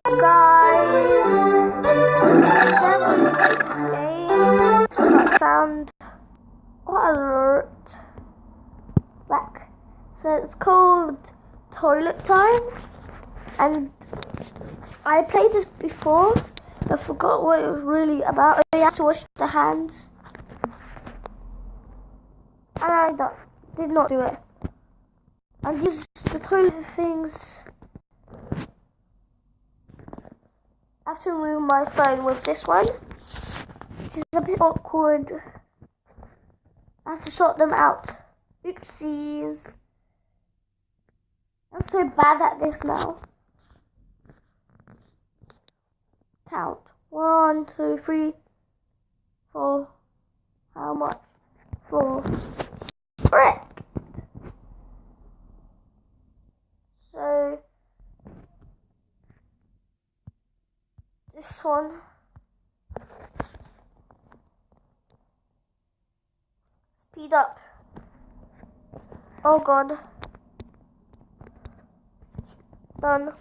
Guys, never played this game. That sound alert. Back. So it's called Toilet Time, and I played this before. I forgot what it was really about. You have to wash the hands, and I did not do it. And use the toilet things. I have to move my phone with this one, which is a bit awkward. I have to sort them out. Oopsies. I'm so bad at this now. Count. 1, 2, 3, 4. How much? 4. Correct. So this one. Speed up. Oh god. Done.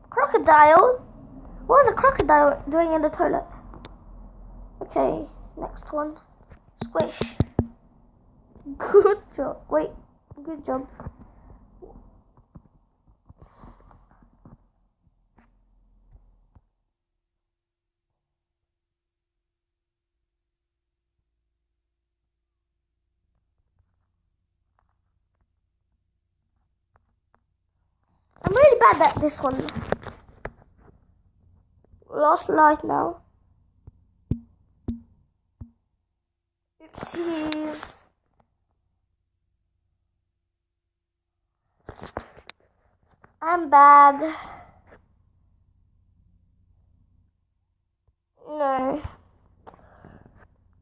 Crocodile? What is a crocodile doing in the toilet? Okay, next one. Squish. Good job. Wait, good job. I'm really bad at this one. Lost light now. Oopsies. I'm bad. No.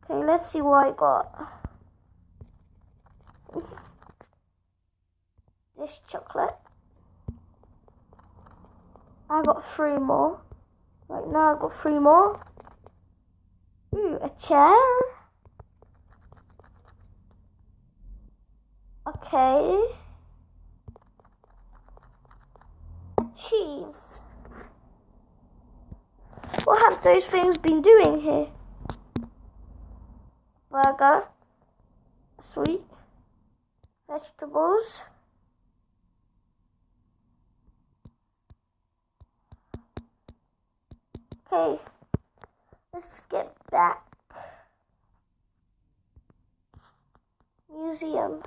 Okay, let's see what I got. This chocolate. I got 3 more. Right now I got 3 more. Ooh, a chair. Okay. A cheese. What have those things been doing here? Burger. Sweet. Vegetables. Okay, let's get back. Museum.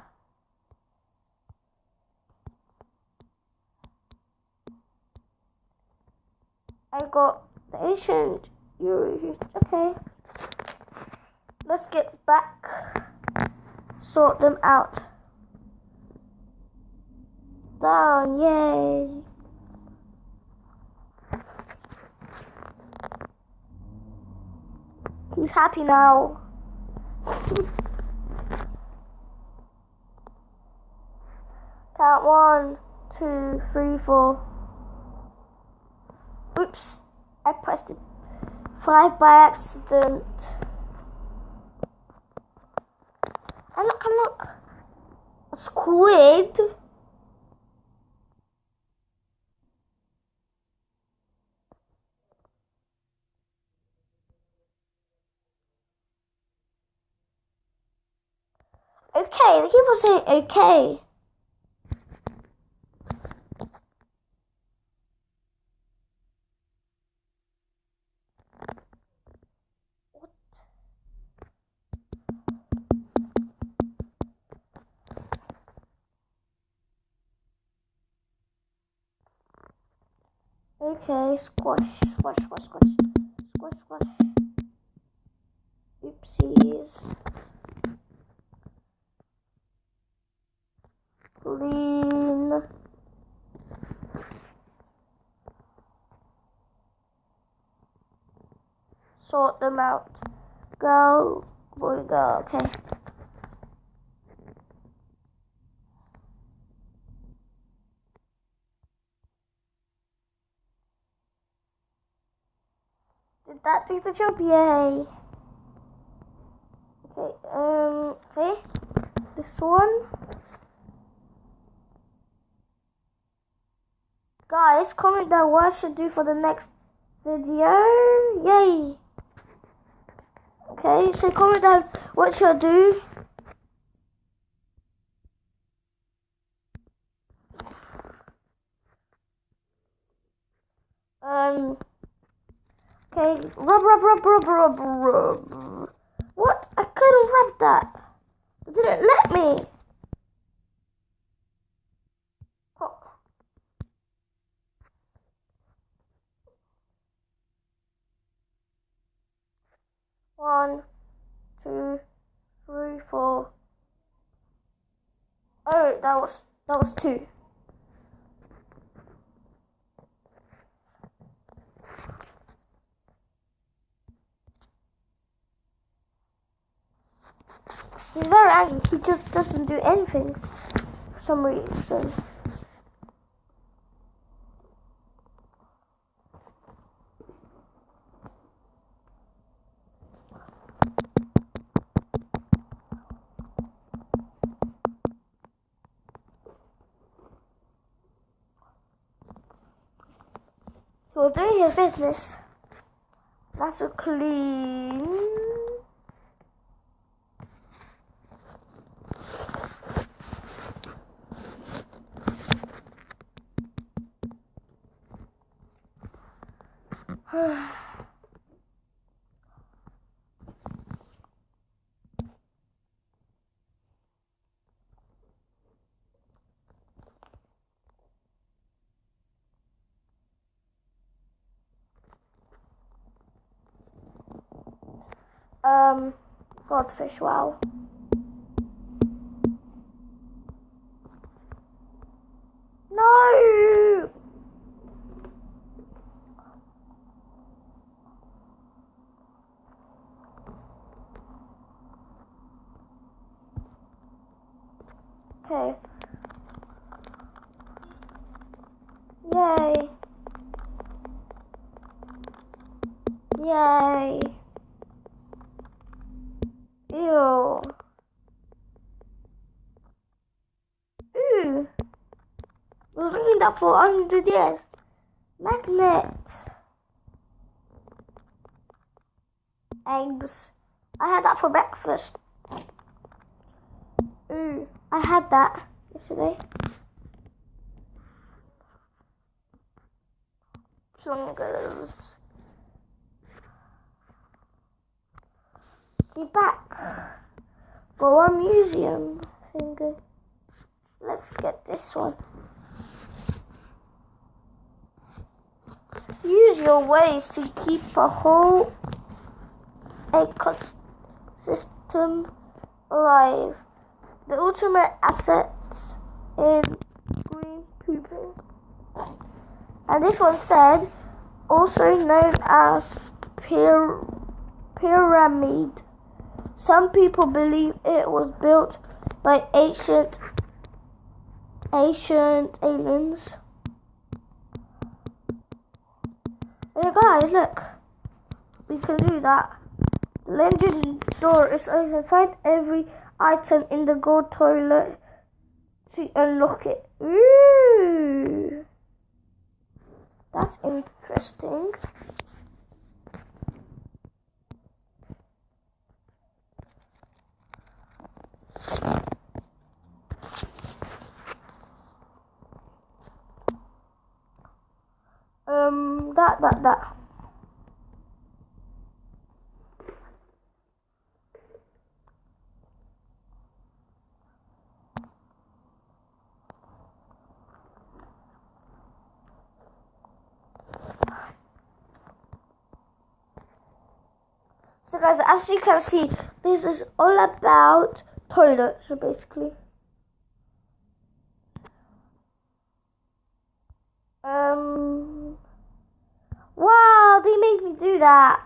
I got the ancient Euro. Okay, let's get back. Sort them out. Down, yay. He's happy now. Count 1, 2, 3, 4. Oops, I pressed it 5 by accident. And look, a squid. Okay, they keep on saying okay. What? Okay, squash, squash, squash, squash, squash, squash. Oopsies. Clean. Sort them out. Go, boy, go. Okay. Did that do the job? Yay. Okay, okay. this one. Guys, comment down what I should do for the next video. Yay! Okay, so comment down what should I do. Okay, rub. What? I couldn't rub that. It didn't let me. Oh. 1, 2, 3, 4. Oh, that was 2. He's very angry. He just doesn't do anything for some reason. He was doing his business. That's a clean. Godfish, wow. No! Okay. Yay. Yay. Ew. Ooh. I was looking that for 100 years. Magnet. Eggs. I had that for breakfast. Ooh. I had that yesterday. Fingers. Be back for one museum finger. Let's get this one. Use your ways to keep a whole ecosystem alive. The ultimate assets in green pooping. And this one said, also known as pyramid. Some people believe it was built by ancient aliens. Hey guys, look. We can do that. The legendary door is open. Find every item in the gold toilet to unlock it. Ooh. That's interesting. That. So guys, as you can see, this is all about toilets, so basically. Wow, they made me do that.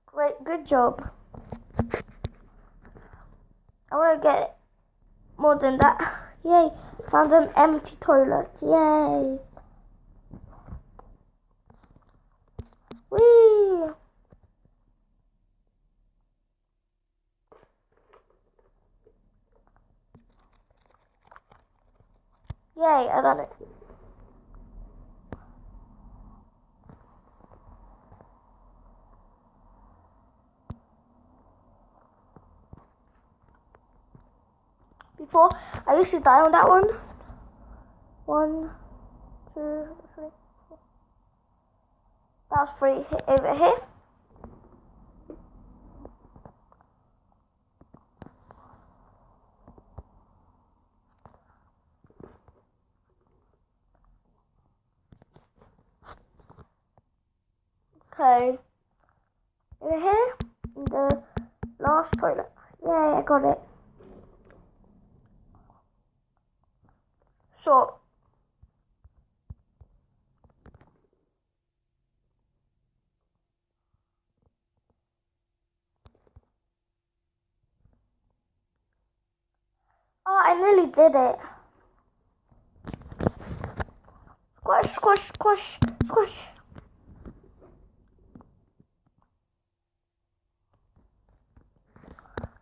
Great, good job. I want to get more more than that. Yay! Found an empty toilet. Yay! Whee! Yay! I done it. Before, I used to die on that one. 1, 2, 3, 4. That was 3 over here. Okay. Over here, in the last toilet. Yay, I got it. So, oh, I nearly did it. Squish, squish, squish, squish.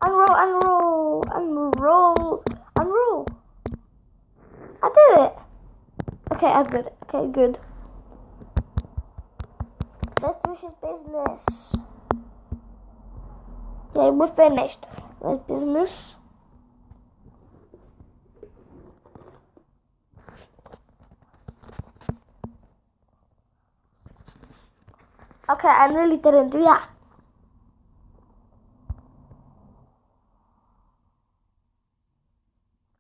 Unroll, unroll, unroll, unroll. I did it. Okay, I did it. Okay, good. Let's do his business. Okay, we're finished. Let's business. Okay, I nearly didn't do that.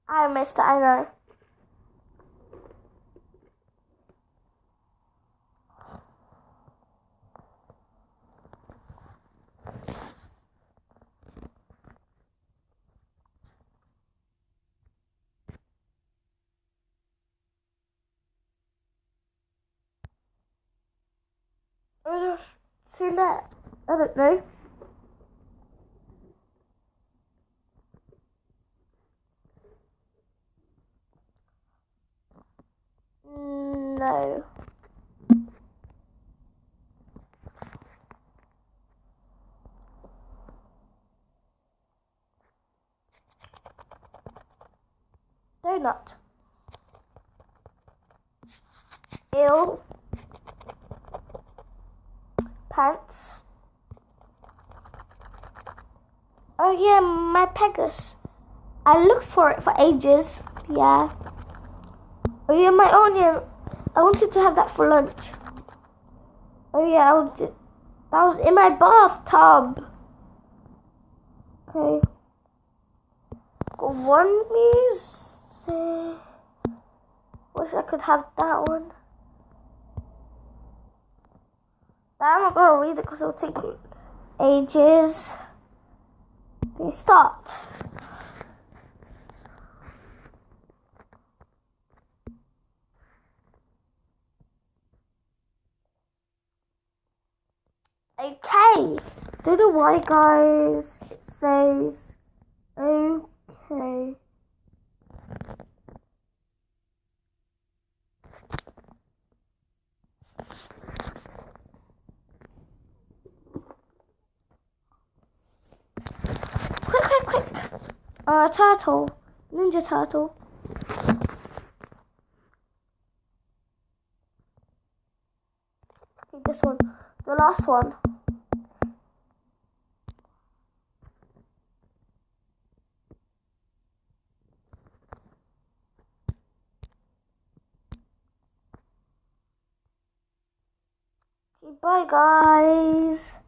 I missed it, I know. Too late. I don't know. No. Donut. Ill. Pants. Oh yeah, my Pegasus. I looked for it for ages. Yeah. Oh yeah, my onion. I wanted to have that for lunch. Oh yeah, I wanted. That was in my bathtub. Okay. Got one music. Wish I could have that one. I'm not gonna read it because it'll take ages. Okay, start. Okay. Don't know why, guys. It says okay. Quick, quick, quick. Turtle. Ninja turtle. Okay, this one. The last one. Okay, bye, guys.